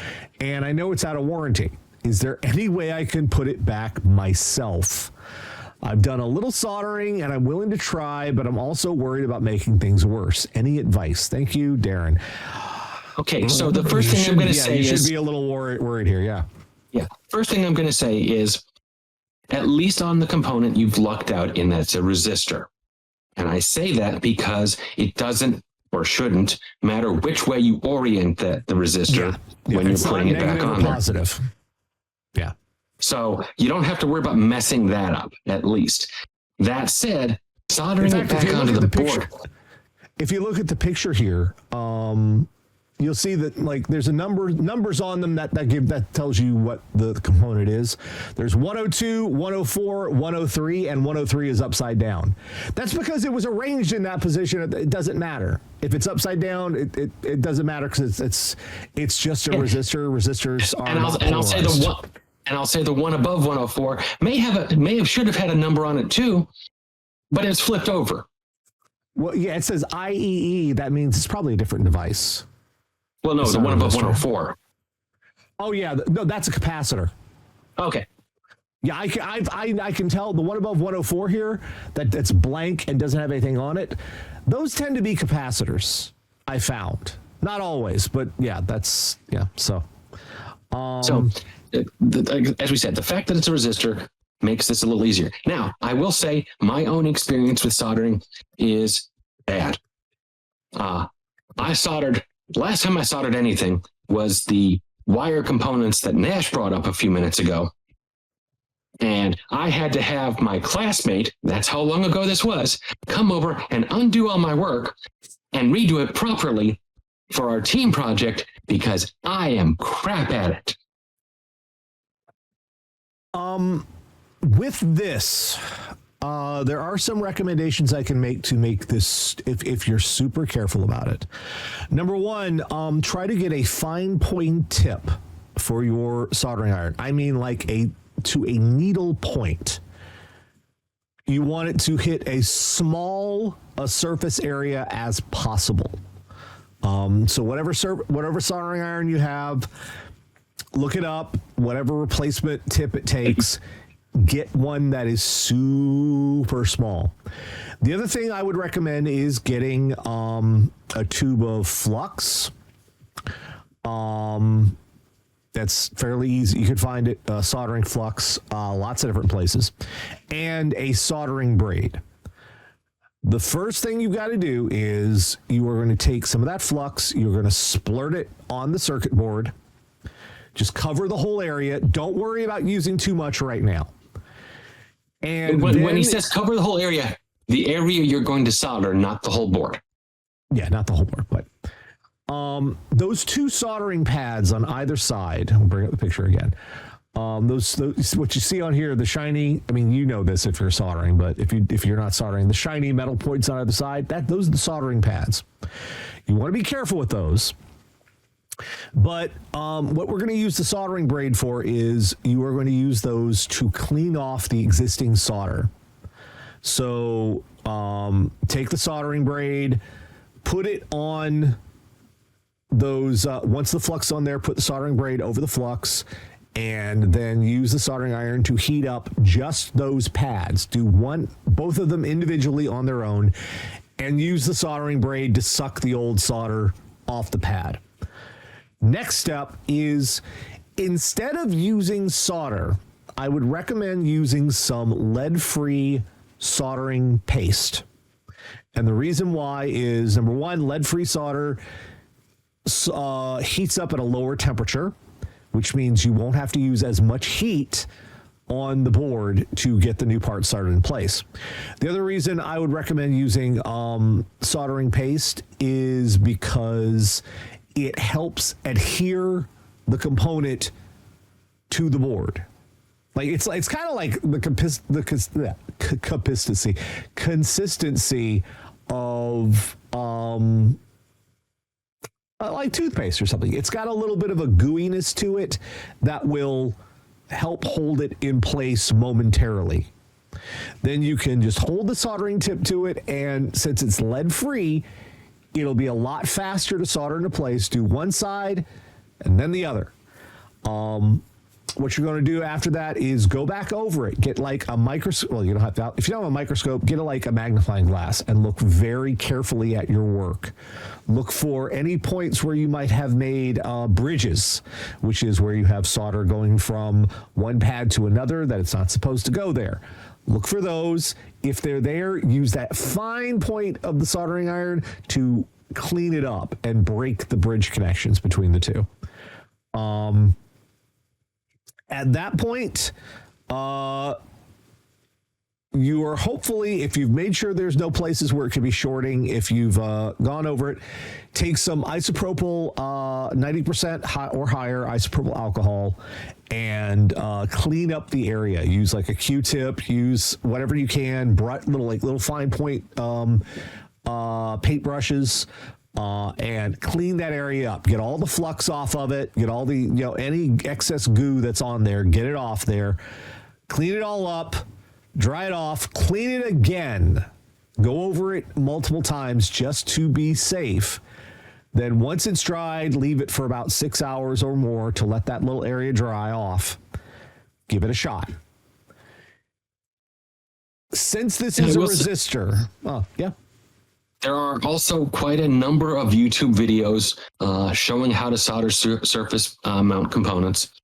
and I know it's out of warranty. Is there any way I can put it back myself? I've done a little soldering, and I'm willing to try, but I'm also worried about making things worse. Any advice? Thank you, Darren. Okay, so the first thing I'm going to say is... You should be a little worried here, yeah. Yeah, first thing I'm going to say is, at least on the component you've lucked out in that it's a resistor. And I say that because it doesn't or shouldn't matter which way you orient the resistor when you're putting it back on there. Positive. Yeah. So you don't have to worry about messing that up, at least. That said, soldering it back onto the board. If you look at the picture here, you'll see that there's a numbers on them that tells you what the component is. There's 102, 104, 103, and 103 is upside down. That's because it was arranged in that position. It doesn't matter if it's upside down. It doesn't matter because it's just a resistor. Resistors are I'll say the one above 104 should have had a number on it too, but it's flipped over. Well, yeah, it says IEE. That means it's probably a different device. Well, no, the one above 104. Oh, yeah. No, that's a capacitor. Okay. Yeah, I can tell the one above 104 here, that's blank and doesn't have anything on it. Those tend to be capacitors, I found. Not always, but yeah, so. As we said, the fact that it's a resistor makes this a little easier. Now, I will say my own experience with soldering is bad. Last time I soldered anything was the wire components that Nash brought up a few minutes ago. And I had to have my classmate, that's how long ago this was, come over and undo all my work and redo it properly for our team project because I am crap at it. With this, there are some recommendations I can make to make this, if you're super careful about it. Number one, try to get a fine point tip for your soldering iron. I mean, to a needle point. You want it to hit as small a surface area as possible. So whatever soldering iron you have, look it up, whatever replacement tip it takes, get one that is super small. The other thing I would recommend is getting a tube of flux. That's fairly easy. You could find it, soldering flux, lots of different places, and a soldering braid. The first thing you've got to do is you are going to take some of that flux, you're going to splurt it on the circuit board. Just cover the whole area. Don't worry about using too much right now. And when he says cover the whole area, the area you're going to solder, not the whole board. Yeah, not the whole board, but those two soldering pads on either side, I'll bring up the picture again. Those what you see on here, the shiny, I mean, you know this if you're soldering, but if you're not soldering, the shiny metal points on either side, those are the soldering pads. You want to be careful with those. But what we're going to use the soldering braid for is you are going to use those to clean off the existing solder. So take the soldering braid, put it on those, once the flux is on there, put the soldering braid over the flux, and then use the soldering iron to heat up just those pads. Do both of them individually on their own, and use the soldering braid to suck the old solder off the pad. Next step is, instead of using solder, I would recommend using some lead-free soldering paste. And the reason why is, number one, lead-free solder heats up at a lower temperature, which means you won't have to use as much heat on the board to get the new part soldered in place. The other reason I would recommend using soldering paste is because it helps adhere the component to the board. Like it's kind of like the consistency of like toothpaste or something. It's got a little bit of a gooiness to it that will help hold it in place momentarily. Then you can just hold the soldering tip to it, and since it's lead free, it'll be a lot faster to solder into place. Do one side and then the other. What you're going to do after that is go back over it. Get like a microscope. Well, you don't have to. If you don't have a microscope, get like a magnifying glass and look very carefully at your work. Look for any points where you might have made bridges, which is where you have solder going from one pad to another that it's not supposed to go there. Look for those. If they're there, use that fine point of the soldering iron to clean it up and break the bridge connections between the two. At that point, you are hopefully, if you've made sure there's no places where it could be shorting, if you've gone over it, take some isopropyl 90% or higher isopropyl alcohol and clean up the area. Use like a Q-tip, use whatever you can, little fine point paint brushes, and clean that area up. Get all the flux off of it. Get all the, any excess goo that's on there. Get it off there. Clean it all up. Dry it off. Clean it again. Go over it multiple times just to be safe. Then once it's dried, leave it for about 6 hours or more to let that little area dry off. Give it a shot. Since this is a resistor, there are also quite a number of YouTube videos showing how to solder surface mount components.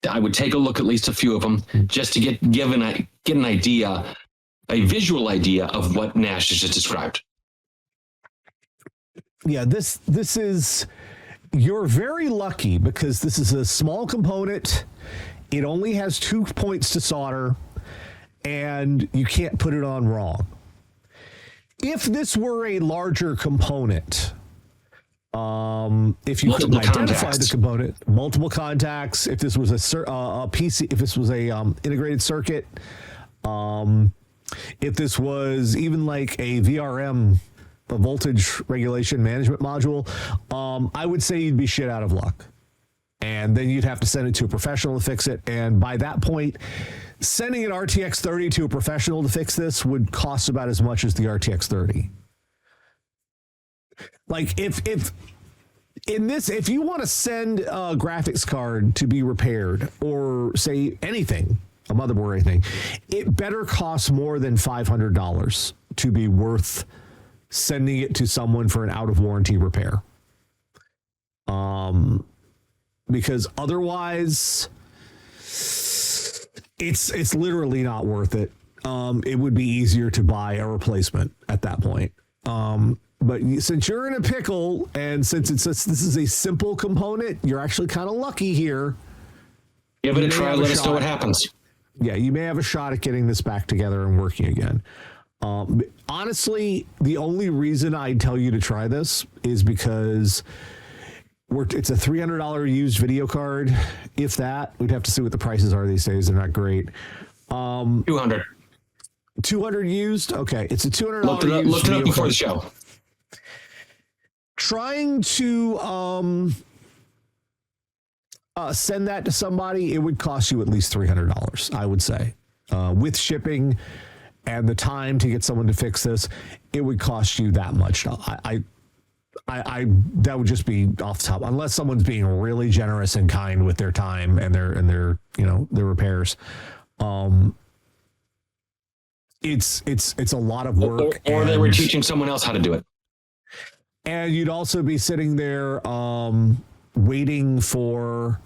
I would take a look at least a few of them just to get an idea, a visual idea of what Nash has just described. Yeah, this is, you're very lucky because this is a small component. It only has 2 points to solder, and you can't put it on wrong. If this were a larger component, if you couldn't identify the component, multiple contacts, if this was a PC, if this was a integrated circuit, if this was even like a VRM, a voltage regulation management module, I would say you'd be shit out of luck. And then you'd have to send it to a professional to fix it. And by that point, sending an RTX 30 to a professional to fix this would cost about as much as the RTX 30. Like if you want to send a graphics card to be repaired, or say anything, a motherboard or anything, it better cost more than $500 to be worth sending it to someone for an out of warranty repair. Because otherwise it's literally not worth it. it would be easier to buy a replacement at that point. But since you're in a pickle, and since this is a simple component, you're actually kind of lucky here. Give it a try. Let us know what happens. Yeah, you may have a shot at getting this back together and working again. Honestly, the only reason I'd tell you to try this is because it's a $300 used video card. If that, we'd have to see what the prices are these days. They're not great. 200 used. Okay, it's a $200 looked it up before the show. Trying to send that to somebody, it would cost you at least $300, I would say, with shipping and the time to get someone to fix this. It would cost you that much. I that would just be off the top, unless someone's being really generous and kind with their time and their their repairs. It's a lot of work, or they were teaching someone else how to do it. And you'd also be sitting there waiting for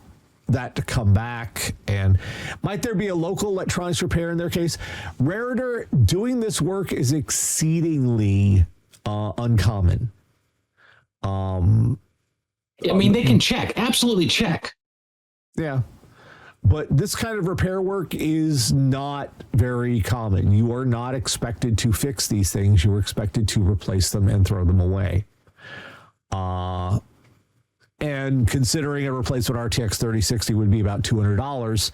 that to come back. And might there be a local electronics repair in their case? Raritor, doing this work is exceedingly uncommon. I mean, they can check, absolutely check. Yeah. But this kind of repair work is not very common. You are not expected to fix these things. You are expected to replace them and throw them away. And considering a replacement RTX 3060 would be about $200,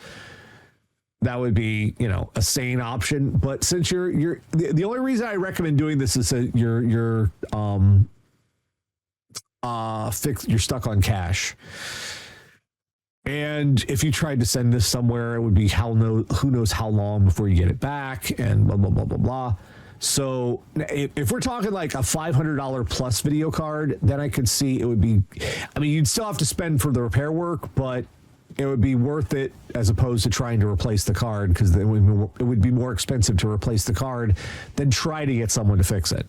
that would be, a sane option. But since you're the only reason I recommend doing this is that you're stuck on cash. And if you tried to send this somewhere, it would be who knows how long before you get it back, and blah, blah, blah, blah, blah. So if we're talking like a $500 plus video card, then I could see it would be, you'd still have to spend for the repair work, but it would be worth it as opposed to trying to replace the card, because it would be more expensive to replace the card than try to get someone to fix it.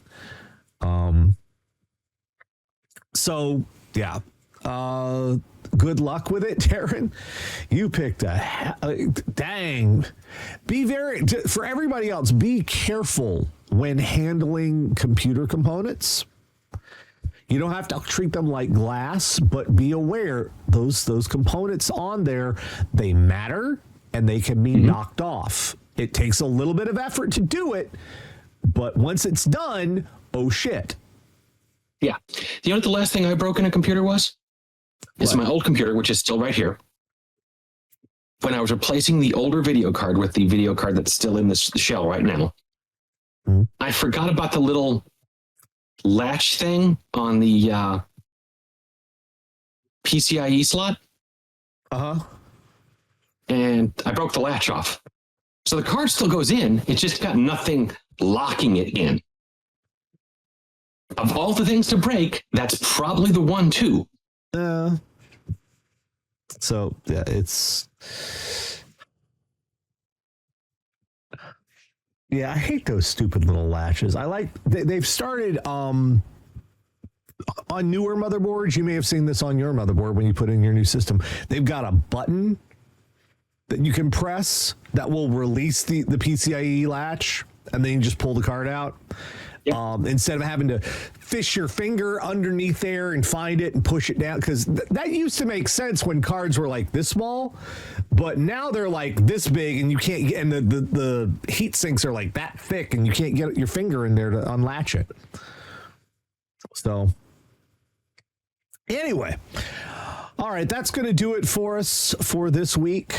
So, yeah. Good luck with it, Darren. You picked dang. For everybody else, be careful when handling computer components. You don't have to treat them like glass, but be aware those components on there, they matter and they can be knocked off. It takes a little bit of effort to do it, but once it's done, oh shit. Yeah. You know what the last thing I broke in a computer was? It's my old computer, which is still right here. When I was replacing the older video card with the video card that's still in the shell right now, I forgot about the little latch thing on the PCIe slot. And I broke the latch off. So the card still goes in. It's just got nothing locking it in. Of all the things to break, that's probably the one too. So yeah, I hate those stupid little latches. They've started on newer motherboards. You may have seen this on your motherboard when you put in your new system. They've got a button that you can press that will release the PCIe latch, and then you just pull the card out. Instead of having to fish your finger underneath there and find it and push it down, because that used to make sense when cards were like this small, but now they're like this big, and you can't get, and the heat sinks are like that thick, and you can't get your finger in there to unlatch it. So anyway, all right, that's going to do it for us for this week.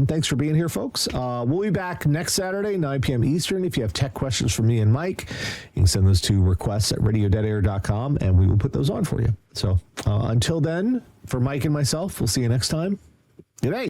Thanks for being here, folks. We'll be back next Saturday, 9 p.m. Eastern. If you have tech questions for me and Mike, you can send those to requests@radiodeadair.com, and we will put those on for you. So until then, for Mike and myself, we'll see you next time. Good day.